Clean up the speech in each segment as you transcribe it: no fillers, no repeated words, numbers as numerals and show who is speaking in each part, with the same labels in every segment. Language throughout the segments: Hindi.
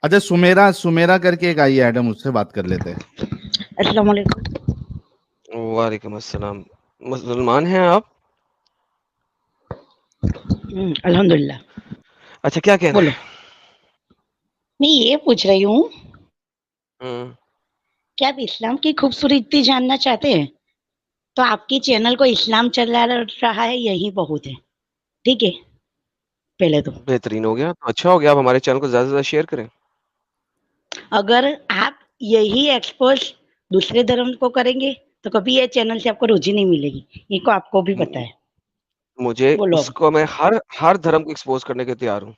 Speaker 1: अच्छा, सुमेरा सुमेरा करके एक आई है एडम, उससे बात कर लेते हैं।
Speaker 2: अस्सलाम वालेकुम।
Speaker 3: वालेकुम अस्सलाम। मुसलमान हैं आप?
Speaker 2: अल्हम्दुलिल्लाह।
Speaker 3: अच्छा, क्या कहना
Speaker 2: बोलो।
Speaker 3: है?
Speaker 2: मैं ये पूछ रही हूँ,
Speaker 3: हम्म।
Speaker 2: क्या आप इस्लाम की खूबसूरती जानना चाहते हैं? तो आपके चैनल को इस्लाम चला रहा है, यही बहुत है। ठीक है, पहले तो
Speaker 3: बेहतरीन हो गया, तो अच्छा हो गया। आप हमारे चैनल को ज्यादा से ज्यादा शेयर करें।
Speaker 2: अगर आप यही एक्सपोज दूसरे धर्म को करेंगे तो कभी ये चैनल से आपको रोजी नहीं मिलेगी। ये को आपको भी पता
Speaker 3: म-
Speaker 2: है।
Speaker 3: मुझे
Speaker 2: बोलो अब।
Speaker 3: उसको मैं हर धर्म को एक्सपोज करने के तैयार हूँ,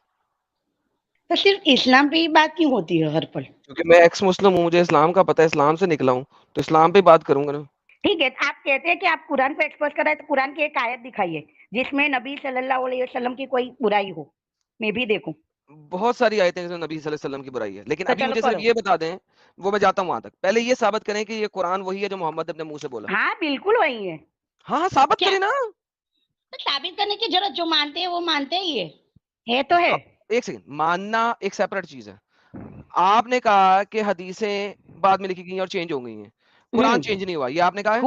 Speaker 2: तो सिर्फ इस्लाम पे ही बात क्यों होती है हर पल?
Speaker 3: क्योंकि मैं एक्स मुस्लिम हूँ। मुझे इस्लाम का पता है, इस्लाम से निकला हूँ, तो इस्लाम पे बात करूंगा ना।
Speaker 2: ठीक है, आप कहते हैं कि आप कुरान को एक्सपोज कर रहे हैं, तो कुरान की एक आयत दिखाइए जिसमें नबी सल्लल्लाहु अलैहि वसल्लम की कोई बुराई हो, मैं भी देखूं।
Speaker 3: बहुत सारी आयतें हैं जिसमें नबी सल्लल्लाहु अलैहि वसल्लम की बुराई है, लेकिन
Speaker 2: तो
Speaker 3: अभी
Speaker 2: चलो
Speaker 3: मुझे सिर्फ
Speaker 2: करो।
Speaker 3: ये बता दें। वो मैं जाता हूँ वहां तक। पहले ये साबित करें कि ये कुरान वही है जो मोहम्मद ने अपने मुंह से बोला।
Speaker 2: हाँ बिल्कुल वही है।
Speaker 3: हाँ हाँ, साबित
Speaker 2: क्या?
Speaker 3: करें ना।
Speaker 2: तो साबित करने की जरूरत, जो मानते हैं वो मानते ही है तो है।
Speaker 3: अब एक सेकंड, मानना एक सेपरेट चीज है। आपने कहा कि हदीसें बाद में लिखी गई और चेंज हो गई हैं, कुरान
Speaker 2: हम्म।
Speaker 3: चेंज नहीं हुआ, ये आपने कहा है।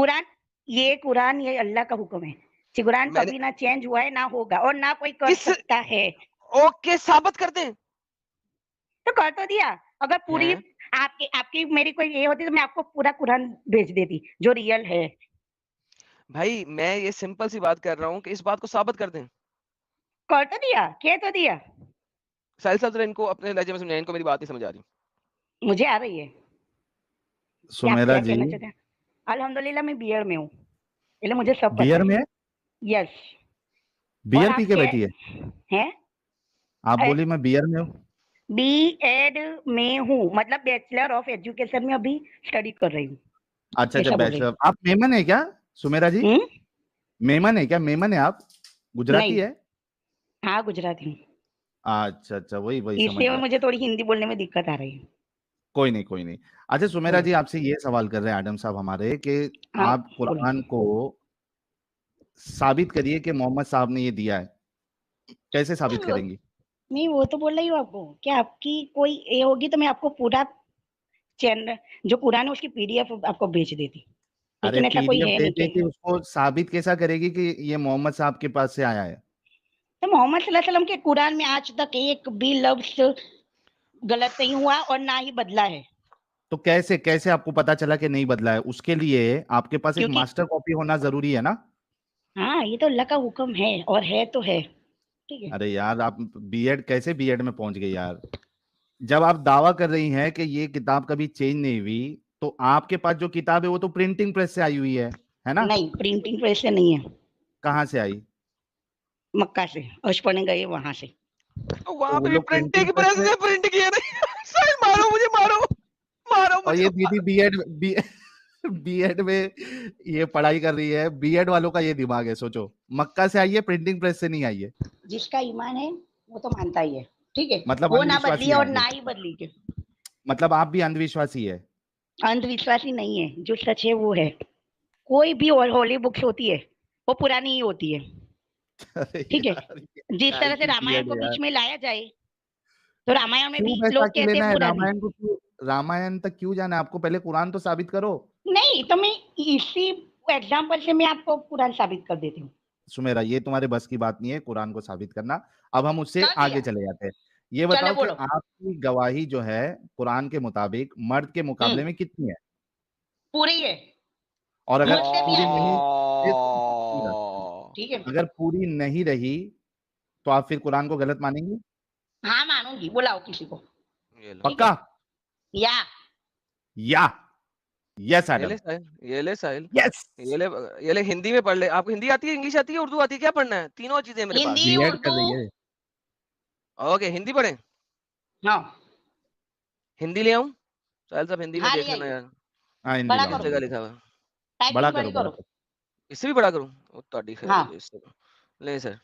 Speaker 2: कुरान ये अल्लाह का हुक्म है। कुरान
Speaker 3: मैंने
Speaker 2: कभी ना चेंज हुआ है, ना होगा, और ना कोई कर
Speaker 3: किस
Speaker 2: सकता है।
Speaker 3: ओके, साबित कर दें।
Speaker 2: तो कर तो दिया। अगर पूरी
Speaker 3: हैं?
Speaker 2: आपकी आपकी मेरी कोई ये होती तो मैं आपको पूरा कुरान भेज देती जो रियल है।
Speaker 3: भाई, मैं ये सिंपल सी बात कर रहा हूँ कि इस बात को साबित कर दें।
Speaker 2: कर तो दिया, कह तो दिया।
Speaker 3: साहिल साहब, जरा इनको अपने लहजे में समझाएं, इनको मेरी बात नहीं समझ आ रही।
Speaker 2: मुझे आ रही है कि आप
Speaker 1: सुमेरा
Speaker 2: क्या
Speaker 1: जी,
Speaker 2: कहना चाहते हैं। अल्हम्दुलिल्लाह मैं बीएड में हूँ, इसलिए मुझे सब पता
Speaker 1: बियर
Speaker 2: है।
Speaker 1: में है?
Speaker 2: यस। और
Speaker 1: बियर पी
Speaker 2: आप
Speaker 1: के
Speaker 2: क्या
Speaker 1: बैठी है?
Speaker 2: हैं?
Speaker 1: आप बोली मैं बियर में हूँ।
Speaker 2: बीएड में हूँ, मतलब बैचलर ऑफ एजुकेशन में अभी स्टडी कर रही हूँ,
Speaker 1: अच्छा अच्छा,
Speaker 2: ऐसा बोल रही
Speaker 1: बैचलर। आप मेमन है क्या, सुमेरा जी?
Speaker 2: हूँ।
Speaker 1: मेमन है क्या? मेमन है आप? गुजराती
Speaker 2: नहीं।
Speaker 1: है?
Speaker 2: हाँ गुजराती हूँ,
Speaker 1: अच्छा अच्छा, वही वही समझ
Speaker 2: इसलिए
Speaker 1: गया।
Speaker 2: मुझे थोड़ी हिंदी बोलने में दिक्कत आ रही है।
Speaker 1: कोई नहीं कोई नहीं। अच्छा सुमेरा
Speaker 2: बोलो।
Speaker 1: जी, आपसे ये सवाल कर रहे हैं एडम साहब हमारे कि
Speaker 2: हाँ
Speaker 1: आप
Speaker 2: बोलो।
Speaker 1: कुरान को साबित करिए कि मोहम्मद साहब ने ये दिया है। कैसे साबित
Speaker 2: नहीं,
Speaker 1: करेंगी?
Speaker 2: नहीं वो तो बोल रही हूँ आपको, क्या आपकी कोई ये होगी तो मैं आपको पूरा चैनल जो कुरान है उसकी पीडीएफ आपको भेज देती,
Speaker 1: अरे
Speaker 2: लेकिन ऐसा कोई
Speaker 1: पीडीएफ
Speaker 2: है
Speaker 1: दे
Speaker 2: नहीं
Speaker 1: दे
Speaker 2: कि।
Speaker 1: के उसको साबित कैसा करेगी कि ये मोहम्मद साहब के पास से आया है?
Speaker 2: तो मोहम्मद सल्लल्लाहु अलैहि वसल्लम के कुरान में आज तक एक भी लफ्ज गलत नहीं हुआ और ना ही बदला है।
Speaker 1: तो कैसे कैसे आपको पता चला कि नहीं बदला है? उसके लिए आपके पास एक
Speaker 2: क्योंकि
Speaker 1: मास्टर कॉपी होना जरूरी है ना।
Speaker 2: हाँ ये तो अल्लाह का हुक्म है, और है तो है। ठीक है।
Speaker 1: अरे यार, आप बीएड कैसे बीएड में पहुंच गई यार? जब आप दावा कर रही हैं कि ये किताब कभी चेंज नहीं हुई, तो आपके पास जो किताब है वो तो प्रिंटिंग प्रेस से आई हुई है ना?
Speaker 2: नहीं प्रिंटिंग प्रेस से नहीं है,
Speaker 1: कहाँ से आई?
Speaker 2: मक्का से अर्श पढ़ने गए वहां से।
Speaker 3: तो
Speaker 1: तो
Speaker 3: वहां
Speaker 1: वो
Speaker 3: पे भी
Speaker 1: लोग प्रिंटिंग
Speaker 3: प्रिंटिंग
Speaker 1: प्रेस
Speaker 3: प्रेस
Speaker 1: में।
Speaker 3: से प्रिंट किया नहीं। साहिल, मारो मुझे, मारो मारो
Speaker 1: और
Speaker 3: मुझे,
Speaker 1: ये दीदी बीएड में ये पढ़ाई कर रही है, बीएड वालों का ये दिमाग है, सोचो। मक्का से आई है, प्रिंटिंग प्रेस से नहीं आई है।
Speaker 2: जिसका ईमान है वो तो मानता ही है। ठीक है।
Speaker 1: मतलब
Speaker 2: वो ना बदली
Speaker 1: अंधविश्वासी
Speaker 2: है
Speaker 1: है
Speaker 2: और
Speaker 1: आप
Speaker 2: ना
Speaker 1: भी?
Speaker 2: ही बदली है।
Speaker 1: मतलब आप भी अंधविश्वासी है?
Speaker 2: अंधविश्वासी नहीं है, जो सच है वो है। कोई भी और होली बुक्स होती है वो पुरानी ही होती है।
Speaker 1: अरे
Speaker 2: ठीक है।
Speaker 1: यार, ये
Speaker 2: जिस
Speaker 1: काय
Speaker 2: तरह से
Speaker 1: की
Speaker 2: रामायण
Speaker 1: बीएड
Speaker 2: को
Speaker 1: है यार।
Speaker 2: बीच में लाया जाए, तो रामायण में
Speaker 1: क्यों
Speaker 2: भी
Speaker 1: बैठा
Speaker 2: लोग
Speaker 1: के
Speaker 2: कहते
Speaker 1: लेना
Speaker 2: हैं
Speaker 1: है
Speaker 2: पुरानी।
Speaker 1: रामायण को? क्यों रामायण तक क्यों जाना है आपको? पहले कुरान तो साबित करो।
Speaker 2: नहीं तो मैं इसी एग्जाम्पल से मैं आपको कुरान साबित कर देती हूँ।
Speaker 1: सुमेरा, ये तुम्हारे बस की बात नहीं है कुरान को साबित करना। अब हम उससे
Speaker 2: कर
Speaker 1: आगे
Speaker 2: दिया।
Speaker 1: चले जाते हैं। ये
Speaker 2: चलो
Speaker 1: बताओ कि
Speaker 2: बोलो।
Speaker 1: आपकी गवाही जो है कुरान के मुताबिक मर्द के मुकाबले में कितनी है?
Speaker 2: पूरी है,
Speaker 1: और अगर
Speaker 2: मुझसे भी
Speaker 1: पूरी
Speaker 2: अच्छी
Speaker 1: नहीं,
Speaker 2: है।
Speaker 1: फिर सुमेरा,
Speaker 2: ठीक है।
Speaker 1: अगर पूरी नहीं रही तो आप फिर कुरान को गलत मानेंगी?
Speaker 2: हाँ मानूंगी, बुलाओ किसी को।
Speaker 3: ये लो,
Speaker 2: ठीक है।
Speaker 1: पक्का?
Speaker 2: या
Speaker 1: या? यस
Speaker 3: ये ले
Speaker 1: एडम।
Speaker 3: साहिल, ये ले साहिल,
Speaker 1: यस।
Speaker 3: ये ले, ये ले। हिंदी में पढ़ ले। आपको हिंदी आती है, इंग्लिश आती है, उर्दू आती है? क्या पढ़ना है? तीनों चीजें मेरे पास।
Speaker 2: हिंदी
Speaker 1: बीएड कर
Speaker 2: उर्दू।
Speaker 1: रही है।
Speaker 3: ओके, हिंदी पढ़े।
Speaker 2: हाँ।
Speaker 3: हिंदी ले आऊं? साहिल साहब, हिंदी में
Speaker 2: हाँ ले
Speaker 3: देख लेना
Speaker 2: आइए।
Speaker 3: यार,
Speaker 1: हाँ, हिंदी
Speaker 2: बड़ा
Speaker 1: लाओ,
Speaker 3: किस
Speaker 2: करो,
Speaker 3: जगह
Speaker 1: हिंदी।
Speaker 3: लिखा हुआ है।
Speaker 1: बड़ा
Speaker 2: टाइपिंग
Speaker 1: करो
Speaker 2: बड़ी
Speaker 1: बड़ा
Speaker 2: करो।
Speaker 1: करो।
Speaker 3: इससे भी बड़ा करूं? वो ਤੁਹਾਡੀ खैर
Speaker 2: हाँ।
Speaker 3: हो जाए इससे। ले सर।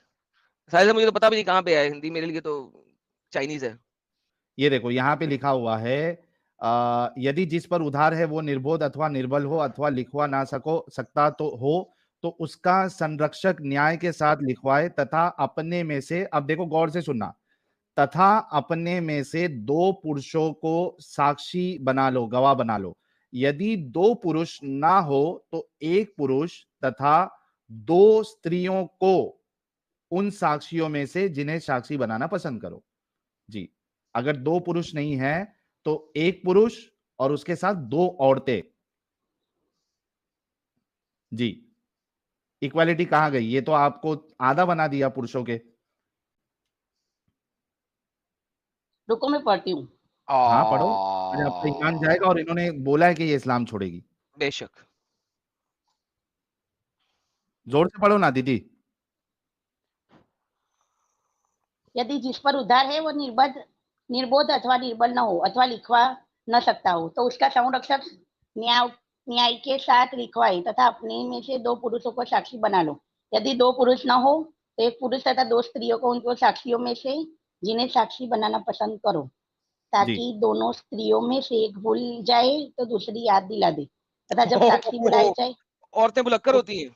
Speaker 3: साहिल साहब, मुझे तो पता भी नहीं कहाँ पे है हिंदी, मेरे लिए तो चाइनीज है।
Speaker 1: ये देखो यहाँ पे लिखा हुआ है, यदि जिस पर उधार है वो निर्बोध अथवा निर्बल हो अथवा लिखवा ना सकता तो हो, तो उसका संरक्षक न्याय के साथ लिखवाए तथा अपने में से, अब देखो गौर से सुनना, तथा अपने में से 2 पुरुषों को साक्षी बना लो, गवाह बना लो। यदि 2 पुरुष ना हो तो 1 पुरुष तथा 2 स्त्रियों को उन साक्षियों में से जिन्हें साक्षी बनाना पसंद करो। जी, अगर 2 पुरुष नहीं है तो 1 पुरुष और उसके साथ 2 औरतें। जी, इक्वालिटी कहां गई? ये तो आपको आधा बना दिया पुरुषों के।
Speaker 2: रुको मैं पढ़ती हूँ।
Speaker 1: हाँ, पढ़ो। आज आपका ईमान जाएगा और इन्होंने बोला है कि ये इस्लाम छोड़ेगी।
Speaker 3: बेशक।
Speaker 1: जोर से पढ़ो ना दीदी।
Speaker 2: यदि जिस पर उधार है वो निर्बोध अथवा निर्बल न हो अथवा लिखवा न सकता हो तो उसका संरक्षक न्याय के साथ लिखवाए तथा अपने में से 2 पुरुषों को साक्षी बना लो। यदि 2 पुरुष न हो तो 1 पुरुष तथा 2 स्त्रियों को उनको साक्षियों में से जिन्हें साक्षी बनाना पसंद करो, ताकि दोनों स्त्रियों में से एक भूल जाए तो दूसरी याद दिला दे तथा जब साक्षी बुलाई जाए।
Speaker 3: औरतें बुलक्कर होती हैं।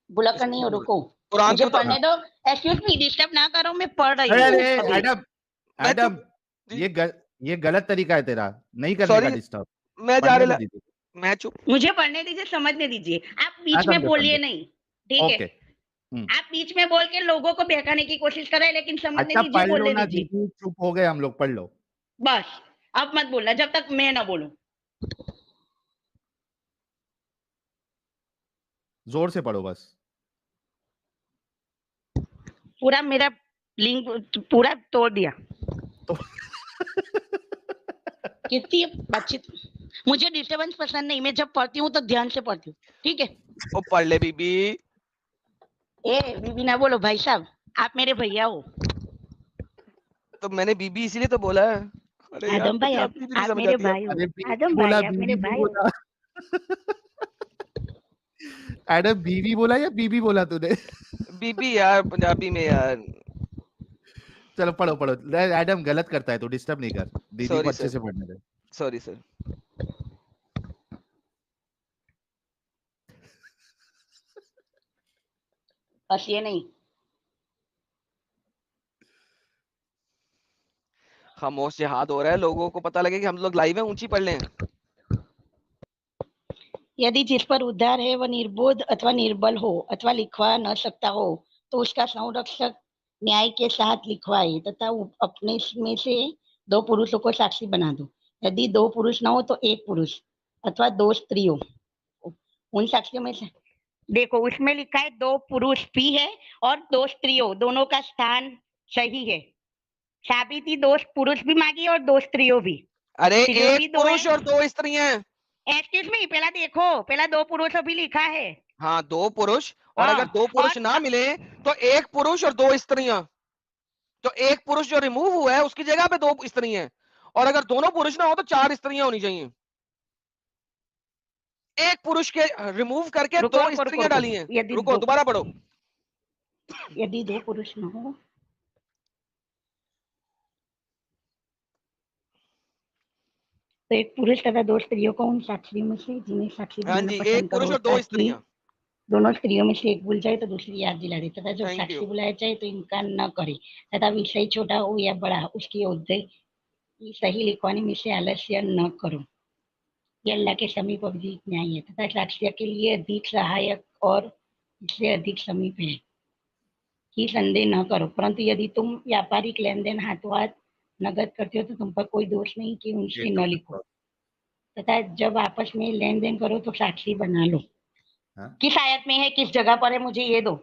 Speaker 2: बुलक्कर नहीं हो, रुको
Speaker 3: कुरान
Speaker 2: मुझे
Speaker 3: तो
Speaker 2: पढ़ने दो। एक्सक्यूज मी, डिस्टर्ब ना करो, मैं पढ़ रही हूँ।
Speaker 1: अरे
Speaker 2: अभी
Speaker 1: एडम, ये गलत तरीका है तेरा, नहीं करने का
Speaker 3: सॉरी,
Speaker 1: डिस्टर्ब।
Speaker 3: मैं जा
Speaker 1: पढ़ने
Speaker 3: रहा
Speaker 1: दो दीदी।
Speaker 2: मुझे पढ़ने दीजिए, समझने दीजिए। आप बीच में बोलिए नहीं, ठीक है? आप बीच में बोल के लोगों को बहकाने की कोशिश कर रहे हैं, लेकिन समझने
Speaker 1: अच्छा,
Speaker 2: दीजिए,
Speaker 1: पढ़ लो
Speaker 2: बोलने
Speaker 1: ना
Speaker 2: दीजिए।
Speaker 1: दीदी, चुप हो गए हम लोग, पढ़ लो।
Speaker 2: बस अब मत बोलना जब तक मैं ना बोलूं।
Speaker 1: जोर से पढ़ो बस।
Speaker 2: पूरा मेरा लिंक पूरा तोड़ दिया।
Speaker 1: तो
Speaker 2: कितनी बातचीत। मुझे डिस्टर्बेंस पसंद नहीं, मैं जब पढ़ती हूँ तो ध्यान से पढ़ती हूँ, ठीक है?
Speaker 3: ओ पढ़ ले बीबी।
Speaker 2: ए बीबी ना बोलो भाई साहब, आप मेरे भैया हो।
Speaker 3: तो मैंने बीबी इसीलिए तो बोला है। अरे यार,
Speaker 2: आदम भाई, आप मेरे भाई हो।
Speaker 1: अरे
Speaker 2: आदम
Speaker 1: बोला,
Speaker 2: भाई, आप मेरे
Speaker 1: बीवी
Speaker 2: भाई हो।
Speaker 1: बोला। एडम बीवी बोला या बीबी बोला तूने?
Speaker 3: बीबी यार, पंजाबी में यार।
Speaker 1: चलो पढ़ो पढ़ो। एडम गलत करता है तो डिस्टर्ब नहीं कर, दीदी को अच्छे से पढ़ने दे।
Speaker 3: Sorry sir.
Speaker 2: बस ये नहीं,
Speaker 3: खामोश जिहाद हो रहा है, लोगों को पता लगे कि हम लोग लाइव हैं। ऊंची पढ़ लें।
Speaker 2: यदि जिस पर उद्धार है वह निर्बोध अथवा निर्बल हो अथवा लिखवा न सकता हो तो उसका संरक्षक न्याय के साथ लिखवाए तथा अपने में से 2 पुरुषों को साक्षी बना दो। यदि 2 पुरुष न हो तो 1 पुरुष अथवा 2 स्त्रियों उन साक्षियों में से। देखो उसमें लिखा है 2 पुरुष भी है और 2 स्त्रियों, दोनों का स्थान सही है। साबिती 2 पुरुष भी मांगी और 2 स्त्रियों भी।
Speaker 3: अरे
Speaker 2: स्त्रियों भी
Speaker 3: 1
Speaker 2: 2
Speaker 3: पुरुष
Speaker 2: है।
Speaker 3: और 2 स्त्रियां।
Speaker 2: एक्सक्यूज मी, पहला देखो, पहला 2 पुरुषों भी लिखा है।
Speaker 3: हाँ, 2 पुरुष। और
Speaker 2: हाँ,
Speaker 3: अगर 2 पुरुष ना मिले तो 1 पुरुष और 2 स्त्रियां। तो 1 पुरुष जो रिमूव हुआ है उसकी जगह पे 2 स्त्रियां। और अगर दोनों पुरुष ना हो तो 4 स्त्रियां होनी चाहिए। 1 पुरुष के रिमूव करके 2 स्त्रियां डाली हैं। रुको, दोबारा पढ़ो।
Speaker 2: यदि 2 पुरुष न हो तो 1 पुरुष तथा 2 स्त्रियों को उन साक्षियों में से जिन्हें साक्षी
Speaker 3: हाँ
Speaker 2: बनाना
Speaker 3: जी, 1
Speaker 2: पसंद
Speaker 3: पुरुष
Speaker 2: करो,
Speaker 3: और 2 स्त्रियां।
Speaker 2: दोनों स्त्रियों में से एक भूल जाए तो दूसरी याद दिला दे तथा जब
Speaker 3: Thank
Speaker 2: साक्षी
Speaker 3: you.
Speaker 2: बुलाया जाए तो इनकार न करे तथा विषय छोटा हो या बड़ा उसकी उद्देश्य सही लिखवाने में से आलस्य न करो। ये अल्लाह के समीप अधिक न्याय है तथा साक्ष्य के लिए अधिक सहायक और इससे अधिक समीप है कि संदेह न करो। परंतु यदि तुम व्यापारिक लेन देन हाथों हाथ नगद करते हो तो तुम पर कोई दोष नहीं कि उनसे न लिखो तथा जब आपस में लेन देन करो तो साक्षी बना लो। किस आयत में है, किस जगह पर है, मुझे ये दो।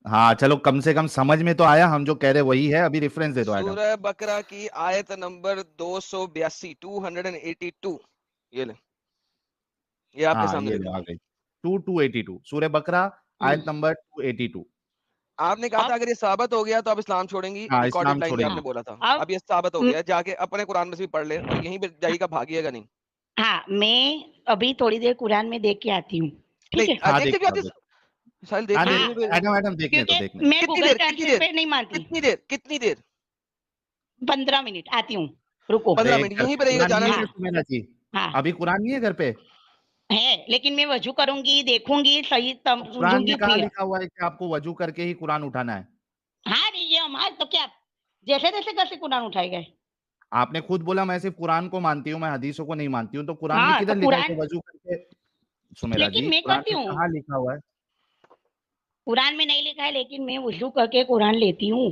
Speaker 1: हाँ चलो, कम से कम समझ में तो आया, हम जो कह रहे वही है। अभी रेफरेंस दे दो एडम।
Speaker 3: सूरह बकरा की आयत नंबर 282, 282। ये ले, ये आपके
Speaker 1: हाँ
Speaker 3: सामने
Speaker 1: ये
Speaker 3: देखो।
Speaker 1: आ गई 282 सूरह बकरा आयत नंबर 282।
Speaker 3: आपने कहा था अगर ये साबित हो गया तो आप इस्लाम छोड़ेंगी।
Speaker 1: हाँ,
Speaker 3: रिकॉर्डेड
Speaker 1: इस्लाम
Speaker 3: लाइन में
Speaker 1: छोड़ेंगी।
Speaker 3: आपने बोला था। अब ये साबित हो गया, जाके अपने कुरान में से भी पढ़ ले और यहीं पे जाइएगा, भागिएगा नहीं।
Speaker 2: हाँ, मैं अभी थोड़ी देर कुरान में देख के आती हूँ, ठीक है?
Speaker 1: हाँ,
Speaker 3: देख
Speaker 1: देखो,
Speaker 3: के साहिल, देख
Speaker 1: हाँ,
Speaker 3: के
Speaker 1: एडम देखने तो देखने।
Speaker 2: मैं गूगल ट्रांसलेट पे नहीं मानती।
Speaker 3: कितनी देर?
Speaker 2: 15 मिनट आती हूँ, रुको।
Speaker 3: 15 मिनट यहीं पे रहिएगा, जाना नहीं।
Speaker 2: हाँ,
Speaker 1: अभी कुरान नहीं है घर पे?
Speaker 2: है, लेकिन मैं वजू करूंगी, देखूंगी, सही
Speaker 1: कुरान
Speaker 2: समझूंगी
Speaker 1: में कहाँ
Speaker 2: फिर।
Speaker 1: लिखा हुआ है कि आपको वजू करके ही कुरान उठाना है?
Speaker 2: हाँ, ये हमारा तो क्या जैसे तैसे कैसे कुरान उठाए गए?
Speaker 1: आपने खुद बोला मैं सिर्फ कुरान को मानती हूँ, मैं हदीसों को नहीं मानती हूँ, तो कुरान में
Speaker 2: हाँ,
Speaker 1: किधर
Speaker 2: तो
Speaker 1: लिखा है
Speaker 2: कुरान,
Speaker 1: कि वजू करके? सुमेरा
Speaker 2: लेकिन
Speaker 1: जी,
Speaker 2: मैं
Speaker 1: कुरान
Speaker 2: करती
Speaker 1: में
Speaker 2: हूँ।
Speaker 1: कहाँ लिखा हुआ है?
Speaker 2: कुरान में नहीं लिखा है, लेकिन मैं वुज़ू करके कुरान लेती हूँ।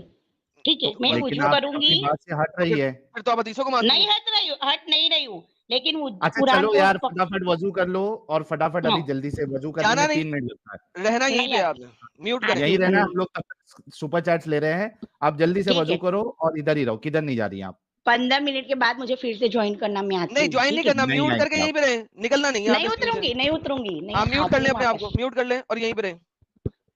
Speaker 2: ठीक है,
Speaker 3: तो
Speaker 2: मैं
Speaker 3: भाई
Speaker 1: लेकिन
Speaker 2: वुज़ू
Speaker 1: आप
Speaker 2: करूँगी।
Speaker 1: अपनी बात से हट रही है।
Speaker 3: फिर तो आप हदीसों को मानती
Speaker 2: नहीं
Speaker 3: हैं।
Speaker 2: हट नहीं रही हूँ, लेकिन वो
Speaker 1: अच्छा
Speaker 2: कुरान
Speaker 1: चलो
Speaker 2: को
Speaker 1: यार, फटाफट वजू कर लो और फटाफट
Speaker 2: हाँ,
Speaker 1: अभी जल्दी से वजू करने
Speaker 3: जाना
Speaker 1: में
Speaker 3: नहीं,
Speaker 1: 3 मिनट लगता है।
Speaker 3: रहना यहीं
Speaker 2: नहीं
Speaker 3: पे
Speaker 2: आती,
Speaker 3: आपने, म्यूट करें।
Speaker 2: आती
Speaker 1: यहीं
Speaker 2: हूँ।
Speaker 1: रहना है, हम लोग तब तक सुपर चैट्स ले रहे हैं। आप जल्दी से
Speaker 2: ठीक
Speaker 1: वजू
Speaker 2: है,
Speaker 1: करो और इधर ही रहो, किधर नहीं जा रही हैं आप।
Speaker 2: 15 मिनट के बाद मुझे फिर से जॉइन करना, मैं आती
Speaker 3: नहीं
Speaker 2: हूँ,
Speaker 3: ज्वाइन नहीं
Speaker 2: ठीक है?
Speaker 3: करना,
Speaker 1: नहीं
Speaker 3: म्यूट करके
Speaker 1: आएंगे आप।
Speaker 3: यहीं पे रहें, निकलना नहीं है
Speaker 2: नहीं
Speaker 3: आपने स्क्रीन से।
Speaker 2: उतरूँगी, नहीं उतरूँगी,
Speaker 3: हाँ,
Speaker 2: नहीं
Speaker 3: म्यूट कर
Speaker 2: आती
Speaker 3: लें
Speaker 2: हूँ
Speaker 3: अपने आप
Speaker 2: वापस।
Speaker 3: को, म्यूट कर लें और यहीं पे रहें।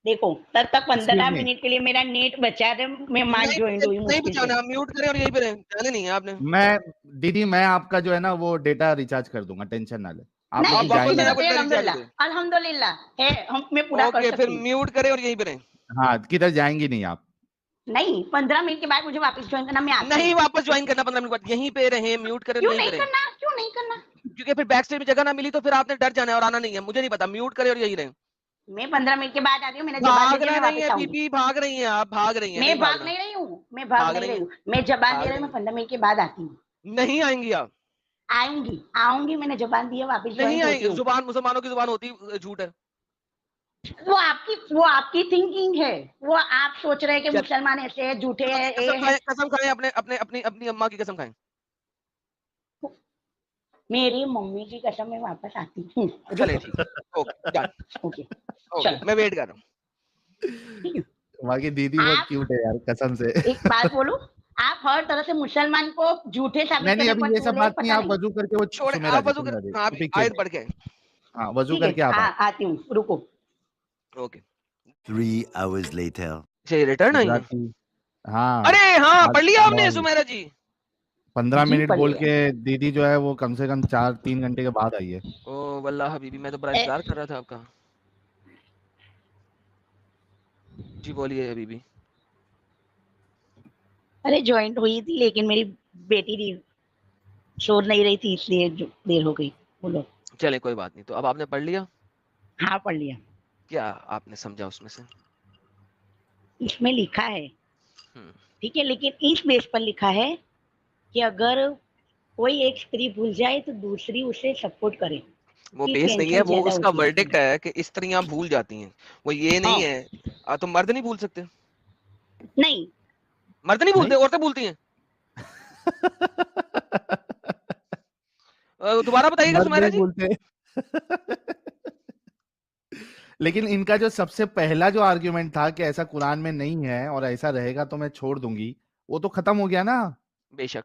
Speaker 2: देखो, तब तक
Speaker 1: एक्सक्यूज़
Speaker 2: 15
Speaker 1: मी,
Speaker 2: मिनट के लिए मेरा नेट बचा रहे, मैं मान
Speaker 3: नहीं
Speaker 2: जॉइंट हुई
Speaker 3: नहीं
Speaker 2: मुश्किल से।
Speaker 3: बचाना, म्यूट करें और यहीं पे रहें, जाने नहीं है आपने।
Speaker 1: मैं दीदी मैं आपका जो है ना वो डेटा रिचार्ज कर दूँगा, टेंशन ना लें। आप
Speaker 2: नहीं,
Speaker 3: आप
Speaker 1: लेकिन जा
Speaker 2: जिसकी
Speaker 1: ही
Speaker 3: वापस
Speaker 1: नहीं
Speaker 3: नया
Speaker 2: ज़रूरत
Speaker 1: रही।
Speaker 3: कुछ
Speaker 2: है
Speaker 3: ना रिचार्ज
Speaker 2: अल्हम्दुलिल्लाह,
Speaker 3: करें।
Speaker 2: अल्हम्दुलिल्लाह है, हम मैं पूरा कर
Speaker 3: ओके, फिर
Speaker 2: सकती हूँ।
Speaker 3: म्यूट करें और यहीं पे रहें।
Speaker 1: हाँ, किधर जाएँगी नहीं आप।
Speaker 2: नहीं, 15 मिनट के बाद मुझे वापस जॉइन करना, मैं आती
Speaker 3: नहीं
Speaker 2: हूँ।
Speaker 3: वापस ज्वाइन करना 15 मिनट बाद, यहीं पे रहें, म्यूट करें और
Speaker 2: क्यों
Speaker 3: यहीं पे
Speaker 2: नहीं
Speaker 3: रहें।
Speaker 2: करना? क्यों नहीं करना?
Speaker 3: क्योंकि फिर बैक स्टेज में जगह ना मिली तो फिर आपने डर जाना है और आना नहीं है, मुझे नहीं पता, म्यूट करें और यहीं रहें।
Speaker 2: मैं 15 मिनट के बाद आ रही हूँ, मैंने ज़बान दे दी है,
Speaker 3: भागना
Speaker 2: मैं
Speaker 3: नहीं है
Speaker 2: वापस आऊँगी।
Speaker 3: बीबी, भाग रही हैं आप, भाग रही हैं, नहीं
Speaker 2: मैं भाग
Speaker 3: भागना।
Speaker 2: नहीं रही हूँ, मैं भाग
Speaker 3: भाग
Speaker 2: नहीं
Speaker 3: रही
Speaker 2: रही
Speaker 3: हैं,
Speaker 2: हूँ। मैं ज़बान दे
Speaker 3: भाग
Speaker 2: रही हूँ,
Speaker 3: रही
Speaker 2: मैं
Speaker 3: हैं।
Speaker 2: 15 मिनट के बाद आती हूँ।
Speaker 3: नहीं आएँगी आप,
Speaker 2: आऊँगी, आऊँगी, मैंने ज़बान दी है, वापस
Speaker 3: नहीं
Speaker 2: जॉइंट होती
Speaker 3: आएँगी,
Speaker 2: हूँ।
Speaker 3: ज़ुबान मुसलमानों की ज़ुबान होती झूठ है।
Speaker 2: वो आपकी थिंकिंग है। वो आप सोच रहे हैं कि
Speaker 3: चल
Speaker 2: मुसलमान ऐसे हैं, झूठे हैं, ये हैं।
Speaker 3: कसम खाएँ अपने अपने अपनी अपनी अम्मा की कसम खाएँ।
Speaker 2: मेरी मम्मी की कसम, मैं वापस आती हूँ।
Speaker 3: चलें
Speaker 2: रुको,
Speaker 3: ठीक है, ओके डन,
Speaker 2: ओके,
Speaker 3: ओके,
Speaker 2: चलो,
Speaker 3: मैं वेट कर रहा हूँ।
Speaker 2: ठीक है?
Speaker 1: बाकी दीदी बहुत
Speaker 2: आप
Speaker 1: क्यूट है यार, कसम से।
Speaker 2: एक बात बोलूँ, आप हर तरह से मुसलमान को झूठे साबित
Speaker 1: नहीं, नहीं,
Speaker 2: करने
Speaker 1: अभी
Speaker 2: पर
Speaker 1: ये सब
Speaker 2: तुले हैं,
Speaker 1: बात नहीं,
Speaker 2: पता
Speaker 1: आप
Speaker 2: नहीं।
Speaker 1: वज़ू करके वो
Speaker 3: छोड़े आप वज़ू कर,
Speaker 1: सुमेरा जी,
Speaker 3: हाँ,
Speaker 1: वो
Speaker 3: अभी
Speaker 1: पीछे
Speaker 3: आयत पढ़ के आएँ।
Speaker 1: हाँ, वज़ू
Speaker 2: ठीक है,
Speaker 1: करके आप आएँ।
Speaker 2: आती हूँ, रुको।
Speaker 3: Okay,
Speaker 4: 3 hours later.
Speaker 3: अच्छा ये रिटर्न आई है?
Speaker 1: गुजराती हाँ,
Speaker 3: अरे हाँ,
Speaker 1: आज
Speaker 3: पढ़ लिया आपने
Speaker 1: सुबह
Speaker 3: सुमेरा जी?
Speaker 1: 15
Speaker 2: जी,
Speaker 1: मिनट
Speaker 2: पढ़
Speaker 1: बोल
Speaker 2: लिया।
Speaker 1: के दीदी जो है वो कम से कम 4-3 घंटे के बाद आई है।
Speaker 3: ओह वल्लाह हबीबी, मैं तो बड़ा
Speaker 2: ए,
Speaker 3: इंतज़ार कर रहा था आपका। जी बोलिए हबीबी।
Speaker 2: अरे जॉइंट हुई थी, लेकिन मेरी बेटी थी, सो नहीं रही थी, इसलिए देर हो गई। बोलो।
Speaker 3: चलें कोई बात नहीं, तो अब आपने पढ़ लिया?
Speaker 2: हाँ, पढ़ लिया।
Speaker 3: क्या आपने समझा उसमें से?
Speaker 2: इसमें लिखा है,
Speaker 3: हुँ,
Speaker 2: ठीक है, लेकिन इस बेस पर लिखा है कि अगर कोई एक स्त्री भूल जाए तो दूसरी उसे सपोर्ट करे,
Speaker 3: वो
Speaker 2: कि
Speaker 3: बेस नहीं है,
Speaker 2: टेंशन
Speaker 3: वो
Speaker 2: ज्यादा
Speaker 3: उसका
Speaker 2: होती है।
Speaker 3: वर्डिक्ट है कि स्त्रियाँ भूल जाती हैं। वो ये नहीं
Speaker 2: हाँ,
Speaker 3: है तो मर्द नहीं भूल सकते?
Speaker 2: नहीं,
Speaker 3: मर्द नहीं भूलते,
Speaker 1: नहीं?
Speaker 3: औरतें भूलती हैं। दोबारा बताइएगा
Speaker 1: मर्द
Speaker 3: सुमेरा
Speaker 1: नहीं
Speaker 3: जी?
Speaker 1: बोलते। लेकिन इनका जो सबसे पहला जो आर्गुमेंट था कि ऐसा कुरान में नहीं है और ऐसा रहेगा तो मैं छोड़ दूँगी, वो तो खत्म हो गया ना।
Speaker 3: बेशक।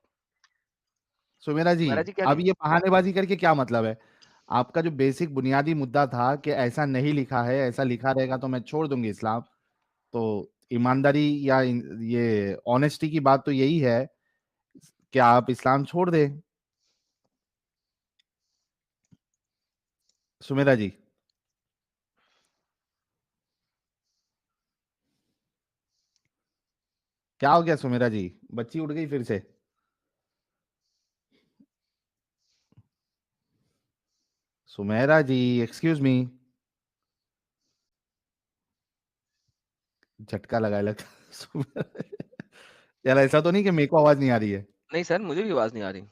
Speaker 1: सुमेरा जी,
Speaker 3: सुमेरा जी क्या
Speaker 1: अब
Speaker 3: कहें?
Speaker 1: ये बहानेबाज़ी करके क्या मतलब है? आपका जो बेसिक बुनियादी मुद्दा था कि ऐसा नहीं लिखा है, ऐसा लिखा रहेगा तो मैं छोड़ दूँगी इस्लाम। तो ईमानदारी या ये ऑनेस्टी की बात तो यही है कि आप इस्लाम छोड़ दें। सुमेरा जी, क्या हो गया सुमेरा जी? बच्ची उठ गई फिर से? सुमेरा जी, एक्सक्यूज़ मी। झटका लगाए लगता है। यार ऐसा तो नहीं कि मेरे को आवाज़ नहीं आ रही है?
Speaker 3: नहीं सर, मुझे भी आवाज़ नहीं आ रही।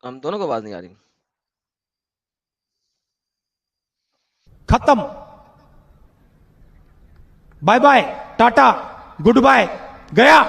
Speaker 3: हम दोनों को आवाज़ नहीं आ रही।
Speaker 5: खत्म। Bye bye, tata, good bye, गया।